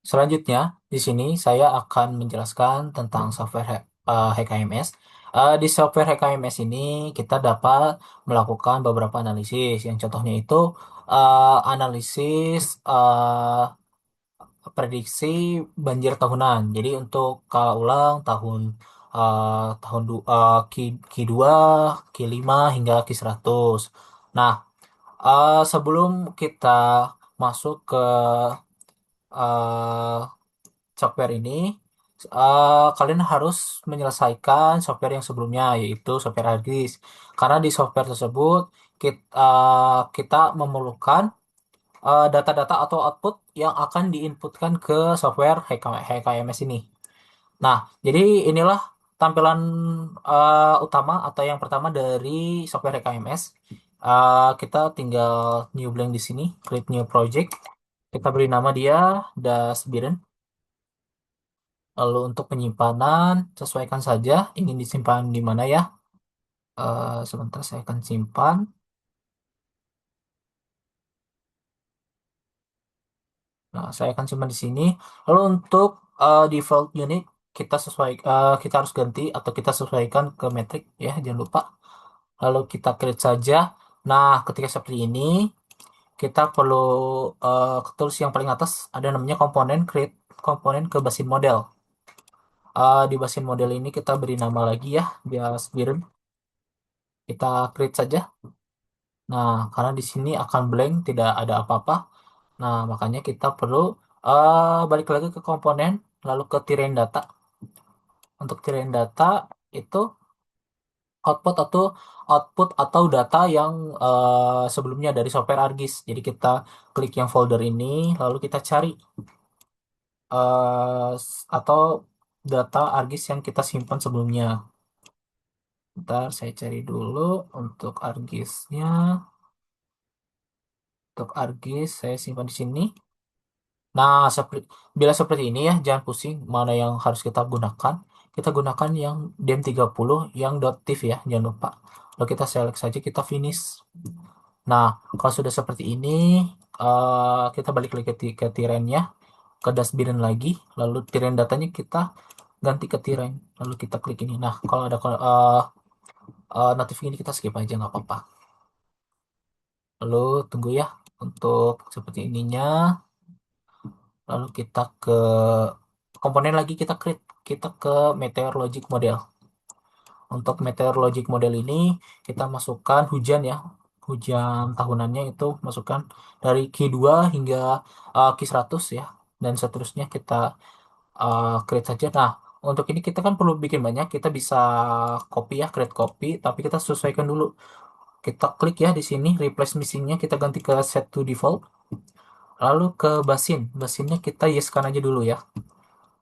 Selanjutnya, di sini saya akan menjelaskan tentang software HKMS. Di software HKMS ini kita dapat melakukan beberapa analisis. Yang contohnya itu analisis prediksi banjir tahunan. Jadi untuk kala ulang Q2, Q5 hingga Q100. Nah, sebelum kita masuk ke eh, software ini, kalian harus menyelesaikan software yang sebelumnya, yaitu software harddisk. Karena di software tersebut kita memerlukan data-data atau output yang akan diinputkan ke software HKMS ini. Nah, jadi inilah tampilan utama atau yang pertama dari software HKMS. Kita tinggal new blank di sini, create new project. Kita beri nama dia Dasbiren. Lalu untuk penyimpanan, sesuaikan saja ingin disimpan di mana ya. Sebentar saya akan simpan. Nah, saya akan simpan di sini. Lalu untuk default unit kita harus ganti atau kita sesuaikan ke metrik ya, jangan lupa. Lalu kita create saja. Nah, ketika seperti ini, kita perlu ke tools yang paling atas ada namanya komponen create komponen ke basis model. Di basis model ini kita beri nama lagi ya, bias birum. Kita create saja. Nah, karena di sini akan blank, tidak ada apa-apa. Nah, makanya kita perlu balik lagi ke komponen, lalu ke tirai data. Untuk tirai data itu output atau data yang sebelumnya dari software ArcGIS. Jadi kita klik yang folder ini, lalu kita cari atau data ArcGIS yang kita simpan sebelumnya. Ntar saya cari dulu untuk ArcGIS-nya. Untuk ArcGIS saya simpan di sini. Nah, bila seperti ini ya, jangan pusing mana yang harus kita gunakan. Kita gunakan yang DEM30 yang .tif ya, jangan lupa. Lalu kita select saja, kita finish. Nah, kalau sudah seperti ini, kita balik lagi ke tirennya, ke dashboard lagi, lalu tiren datanya kita ganti ke tiren, lalu kita klik ini. Nah, kalau ada notif ini kita skip aja nggak apa-apa. Lalu tunggu ya untuk seperti ininya. Lalu kita ke komponen lagi kita klik kita ke meteorologic model. Untuk meteorologic model ini kita masukkan hujan ya. Hujan tahunannya itu masukkan dari Q2 hingga Q100 ya. Dan seterusnya kita create saja. Nah, untuk ini kita kan perlu bikin banyak. Kita bisa copy ya, create copy. Tapi kita sesuaikan dulu. Kita klik ya di sini, replace missingnya kita ganti ke set to default. Lalu ke basin. Basinnya kita yeskan aja dulu ya.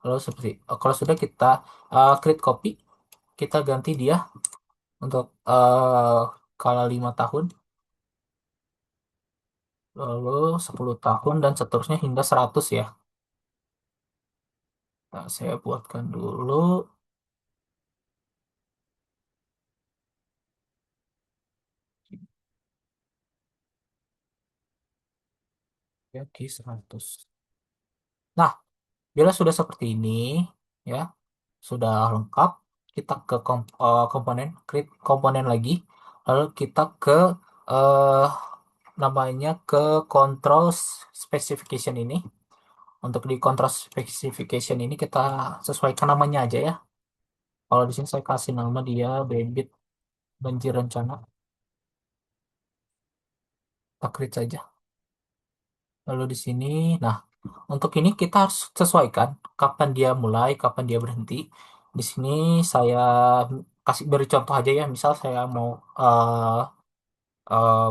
Lalu seperti kalau sudah kita create copy, kita ganti dia untuk kala 5 tahun, lalu 10 tahun dan seterusnya hingga 100 ya. Nah, saya buatkan dulu ya di 100. Nah, bila sudah seperti ini ya, sudah lengkap, kita ke komponen create komponen lagi, lalu kita ke eh, namanya ke control specification ini. Untuk di control specification ini kita sesuaikan namanya aja ya. Kalau di sini saya kasih nama dia Bebit Banjir Rencana. Kita create saja. Lalu di sini, nah untuk ini kita harus sesuaikan kapan dia mulai, kapan dia berhenti. Di sini saya kasih beri contoh aja ya. Misal saya mau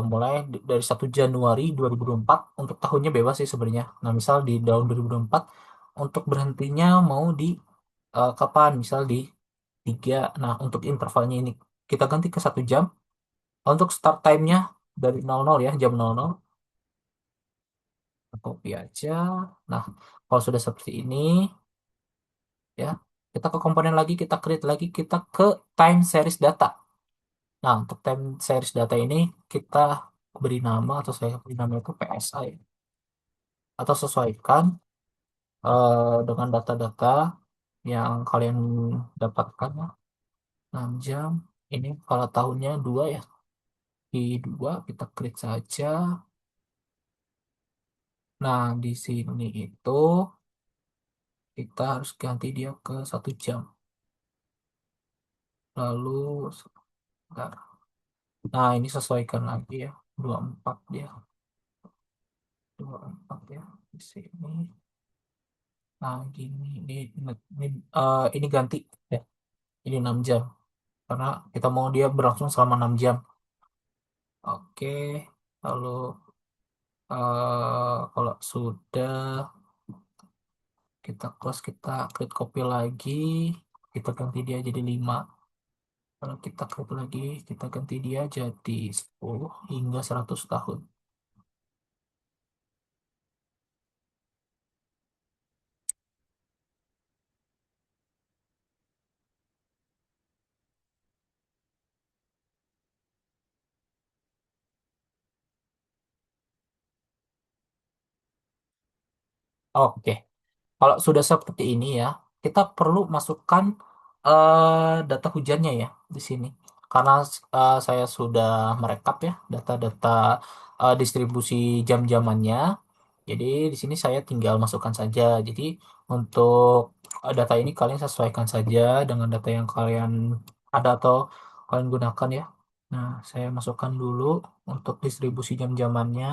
mulai dari 1 Januari 2024 untuk tahunnya bebas sih sebenarnya. Nah, misal di tahun 2024 untuk berhentinya mau di kapan? Misal di 3. Nah, untuk intervalnya ini kita ganti ke 1 jam. Untuk start time-nya dari 00 ya, jam 00. Copy aja. Nah, kalau sudah seperti ini ya, kita ke komponen lagi, kita create lagi, kita ke time series data. Nah, untuk time series data ini kita beri nama atau saya beri nama itu PSI atau sesuaikan dengan data-data yang kalian dapatkan ya, 6 jam. Ini kalau tahunnya 2 ya. Di 2 kita klik saja. Nah, di sini itu kita harus ganti dia ke 1 jam. Lalu, sebentar. Nah, ini sesuaikan lagi ya. 24 dia. 24 ya. Di sini. Nah, gini. Ini ganti ya. Ini 6 jam. Karena kita mau dia berlangsung selama 6 jam. Oke. Lalu, kalau sudah kita close, kita klik copy lagi. Kita ganti dia jadi 5. Kalau kita klik lagi, kita ganti dia jadi 10 hingga 100 tahun. Oke, kalau sudah seperti ini ya, kita perlu masukkan data hujannya ya di sini. Karena saya sudah merekap ya data-data distribusi jam-jamannya. Jadi di sini saya tinggal masukkan saja. Jadi untuk data ini kalian sesuaikan saja dengan data yang kalian ada atau kalian gunakan ya. Nah, saya masukkan dulu untuk distribusi jam-jamannya.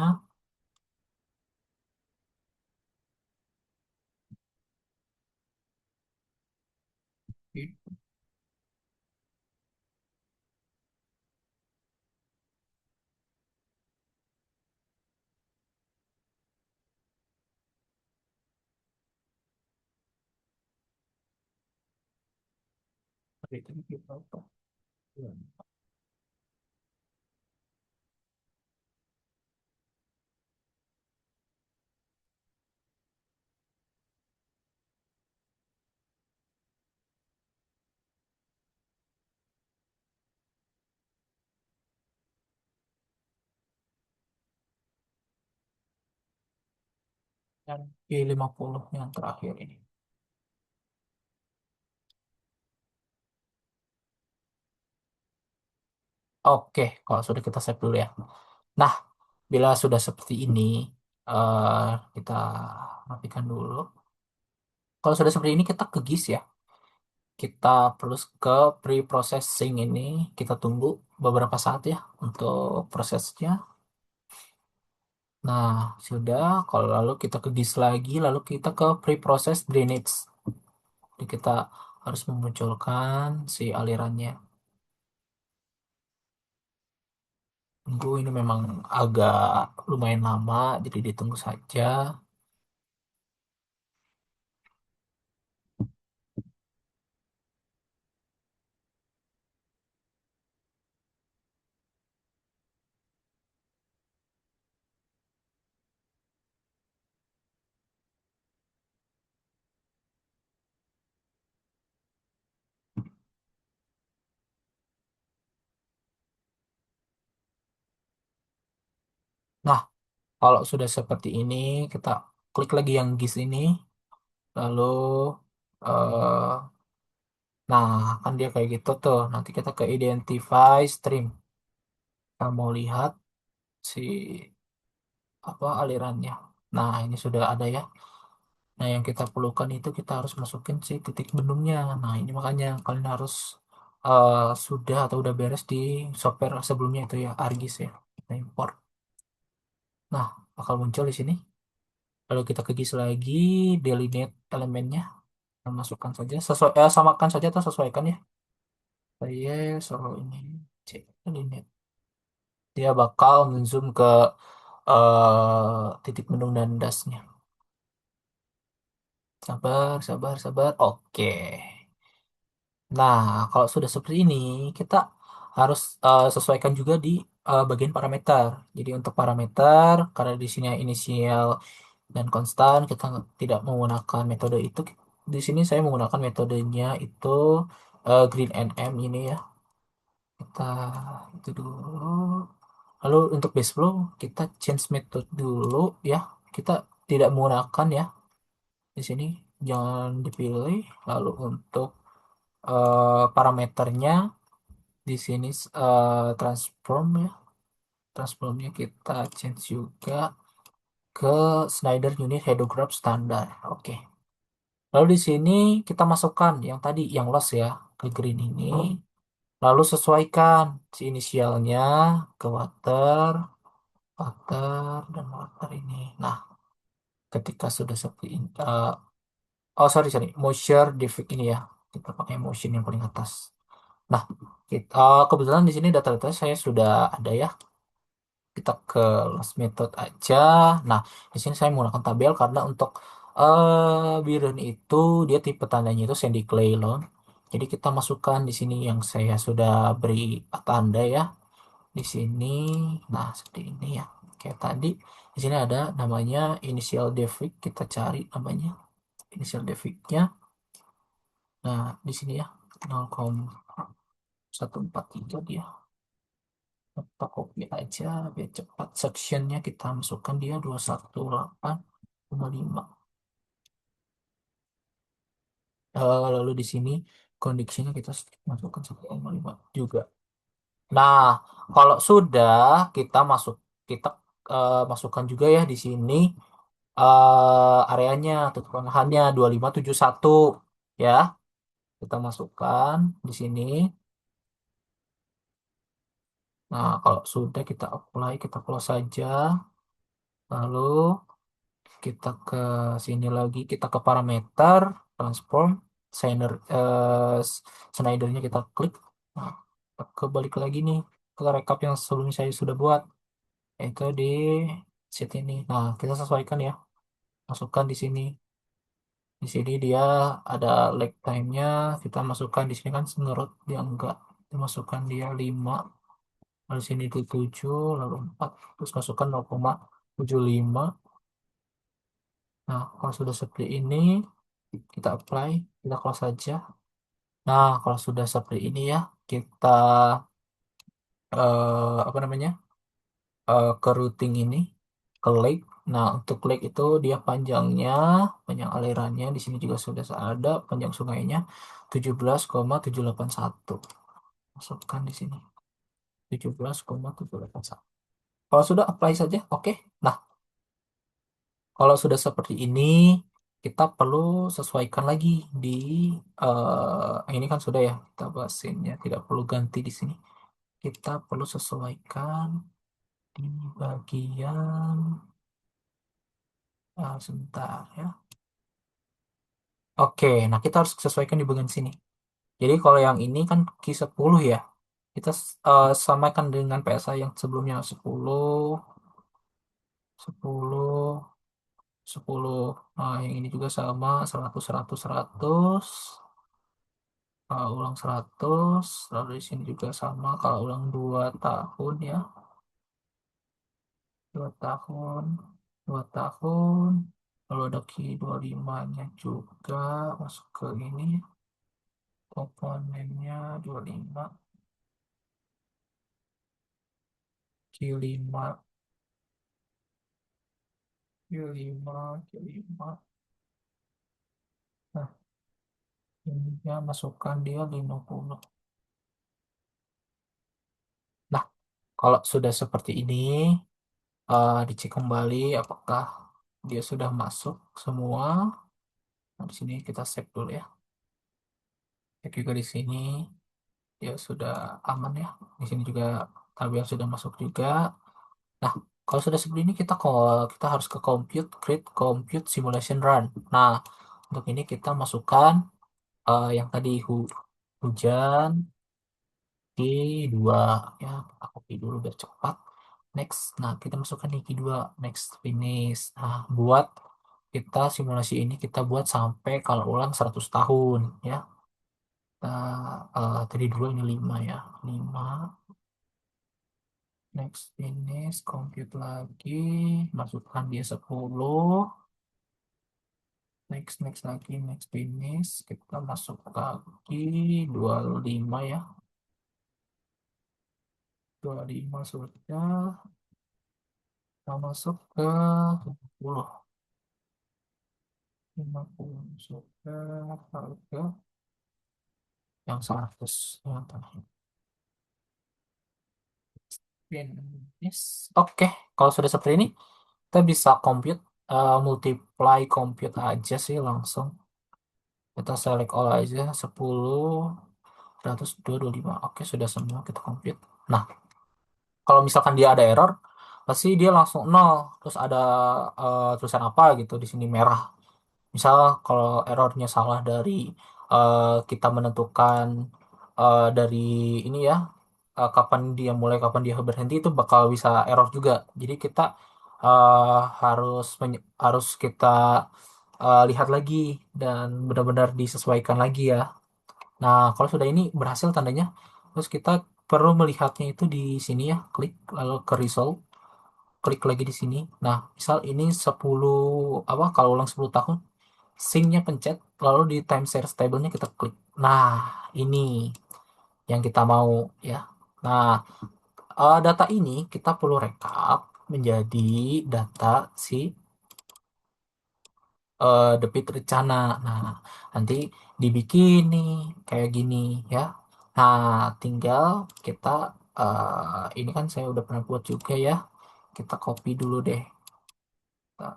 Dan G50 yang terakhir ini. Oke, kalau sudah kita save dulu ya. Nah, bila sudah seperti ini, eh kita rapikan dulu. Kalau sudah seperti ini, kita ke GIS ya. Kita perlu ke pre-processing ini. Kita tunggu beberapa saat ya untuk prosesnya. Nah, sudah. Kalau lalu kita ke GIS lagi, lalu kita ke pre-process drainage. Jadi kita harus memunculkan si alirannya. Tunggu, ini memang agak lumayan lama, jadi ditunggu saja. Nah, kalau sudah seperti ini, kita klik lagi yang GIS ini, lalu, nah kan dia kayak gitu tuh. Nanti kita ke identify stream. Kita mau lihat si apa alirannya. Nah, ini sudah ada ya. Nah, yang kita perlukan itu kita harus masukin si titik bendungnya. Nah, ini makanya kalian harus eh, sudah atau udah beres di software sebelumnya itu ya, ArcGIS ya. Kita import. Nah, bakal muncul di sini. Lalu kita ke GIS lagi, delineate elemennya, kita masukkan saja, samakan saja atau sesuaikan ya. Saya selalu ini cek delineate. Dia bakal menzoom ke titik menu dan dasnya. Sabar, sabar, sabar. Oke. Nah, kalau sudah seperti ini, kita harus sesuaikan juga di bagian parameter. Jadi untuk parameter, karena di sini inisial dan konstan, kita tidak menggunakan metode itu. Di sini saya menggunakan metodenya itu Green NM ini ya. Kita itu dulu. Lalu untuk base flow kita change method dulu ya. Kita tidak menggunakan ya. Di sini jangan dipilih. Lalu untuk parameternya di sini transform ya. Transformnya kita change juga ke Snyder Unit Headograph standar. Oke. Lalu di sini kita masukkan yang tadi yang loss ya ke green ini. Lalu sesuaikan si inisialnya ke water, water dan water ini. Nah, ketika sudah seperti ini, oh sorry sorry, moisture defect ini ya. Kita pakai motion yang paling atas. Nah, kebetulan di sini data-data saya sudah ada ya. Kita ke last method aja. Nah, di sini saya menggunakan tabel karena untuk Biren itu dia tipe tandanya itu sandy clay loam. Jadi kita masukkan di sini yang saya sudah beri tanda ya di sini. Nah, seperti ini ya. Kayak tadi di sini ada namanya initial defect. Kita cari namanya initial defect-nya. Nah, di sini ya 0,143 dia. Kita copy aja biar cepat. Sectionnya kita masukkan dia 218,5. Lalu di sini conditionnya kita masukkan 1,5 juga. Nah, kalau sudah kita masukkan juga ya di sini areanya tutupan lahannya 2571 ya. Kita masukkan di sini. Nah, kalau sudah kita apply, kita close saja. Lalu kita ke sini lagi, kita ke parameter, transform, Snyder, Snydernya kita klik. Nah, kita kebalik lagi nih ke rekap yang sebelumnya saya sudah buat, yaitu di sheet ini. Nah, kita sesuaikan ya, masukkan di sini. Di sini dia ada lag time-nya, kita masukkan di sini kan menurut dia enggak. Kita masukkan dia 5, lalu sini itu 7, lalu 4, terus masukkan 0,75. Nah, kalau sudah seperti ini, kita apply, kita close saja. Nah, kalau sudah seperti ini ya, kita apa namanya ke routing ini ke lake. Nah, untuk lake itu dia panjangnya, panjang alirannya di sini juga sudah ada, panjang sungainya 17,781. Masukkan di sini 17,781. Kalau sudah apply saja, oke. Nah, kalau sudah seperti ini, kita perlu sesuaikan lagi di ini kan sudah ya kita bahasinnya, tidak perlu ganti di sini. Kita perlu sesuaikan di bagian sebentar ya. Oke, nah kita harus sesuaikan di bagian sini. Jadi kalau yang ini kan Q10 ya. Kita samakan dengan PSA yang sebelumnya 10, 10, 10. Nah, yang ini juga sama 100, 100, 100. Ulang 100. Lalu di sini juga sama kalau ulang 2 tahun ya. 2 tahun, 2 tahun. Lalu ada Q25-nya juga masuk ke ini. Komponennya 25, Q5, Q5, Q5. Nah, ininya masukkan dia 50. Nah, kalau sudah seperti ini, dicek kembali apakah dia sudah masuk semua. Nah, di sini kita save dulu ya. Cek juga di sini dia sudah aman ya. Di sini juga tabel sudah masuk juga. Nah, kalau sudah seperti ini kita harus ke compute, create compute simulation run. Nah, untuk ini kita masukkan yang tadi hujan di 2 ya. Kita copy dulu biar cepat. Next. Nah, kita masukkan di Q2 next finish. Nah, buat kita simulasi ini kita buat sampai kalau ulang 100 tahun ya. Tadi 2 ini 5 ya. 5 next finish compute lagi masukkan dia 10. Next lagi next finish kita masuk lagi 25 ya. 25 sudah kita masuk ke 10. Sudah harga yang 100 yang terakhir. Yes. Oke, kalau sudah seperti ini, kita bisa compute, multiply compute aja sih langsung. Kita select all aja 10, 100, 225. Oke, sudah semua kita compute. Nah, kalau misalkan dia ada error, pasti dia langsung nol. Terus ada tulisan apa gitu di sini merah. Misal kalau errornya salah dari kita menentukan dari ini ya, kapan dia mulai, kapan dia berhenti, itu bakal bisa error juga. Jadi kita harus kita lihat lagi dan benar-benar disesuaikan lagi ya. Nah, kalau sudah ini berhasil tandanya, terus kita perlu melihatnya itu di sini ya, klik lalu ke result, klik lagi di sini. Nah, misal ini 10 apa, kalau ulang 10 tahun, sync-nya pencet, lalu di time series table-nya kita klik. Nah, ini yang kita mau ya. Nah, data ini kita perlu rekap menjadi data si debit rencana. Nah, nanti dibikin nih kayak gini ya. Nah, tinggal kita ini kan saya udah pernah buat juga ya. Kita copy dulu deh. Nah,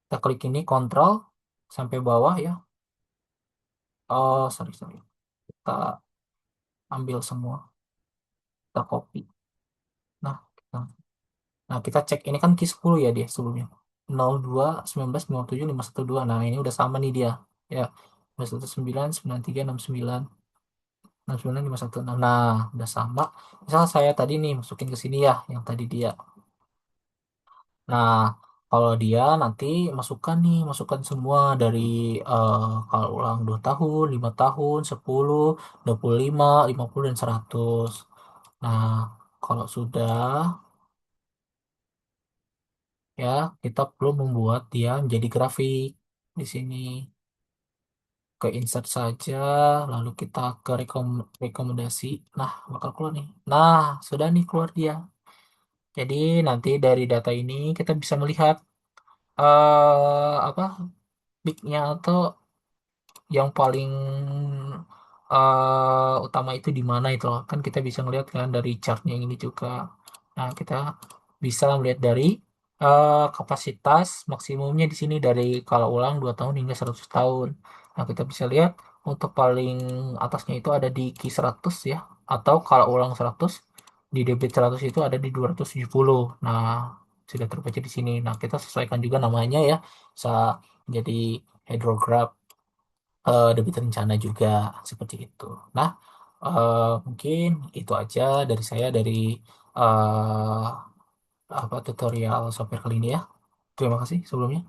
kita klik ini kontrol sampai bawah ya. Oh, sorry sorry. Kita ambil semua, kita copy. Nah, kita, nah kita cek ini kan key 10 ya dia sebelumnya. 02 19 57 512. Nah, ini udah sama nih dia. Ya. 119 93 69 69 516. Nah, udah sama. Misal saya tadi nih masukin ke sini ya, yang tadi dia. Nah, kalau dia nanti masukkan semua dari kalau ulang 2 tahun, 5 tahun, 10, 25, 50 dan 100. Nah, kalau sudah ya, kita perlu membuat dia menjadi grafik di sini. Ke insert saja, lalu kita ke rekomendasi. Nah, bakal keluar nih. Nah, sudah nih keluar dia. Jadi nanti dari data ini kita bisa melihat apa peaknya atau yang paling utama itu di mana itu loh. Kan kita bisa melihat kan dari chartnya ini juga. Nah, kita bisa melihat dari kapasitas maksimumnya di sini dari kalau ulang 2 tahun hingga 100 tahun. Nah, kita bisa lihat untuk paling atasnya itu ada di Q 100 ya, atau kalau ulang 100 di debit 100 itu ada di 270. Nah, sudah terbaca di sini. Nah, kita sesuaikan juga namanya ya. Bisa jadi hydrograph debit rencana juga seperti itu. Nah, mungkin itu aja dari saya dari eh, apa tutorial software kali ini ya. Terima kasih sebelumnya.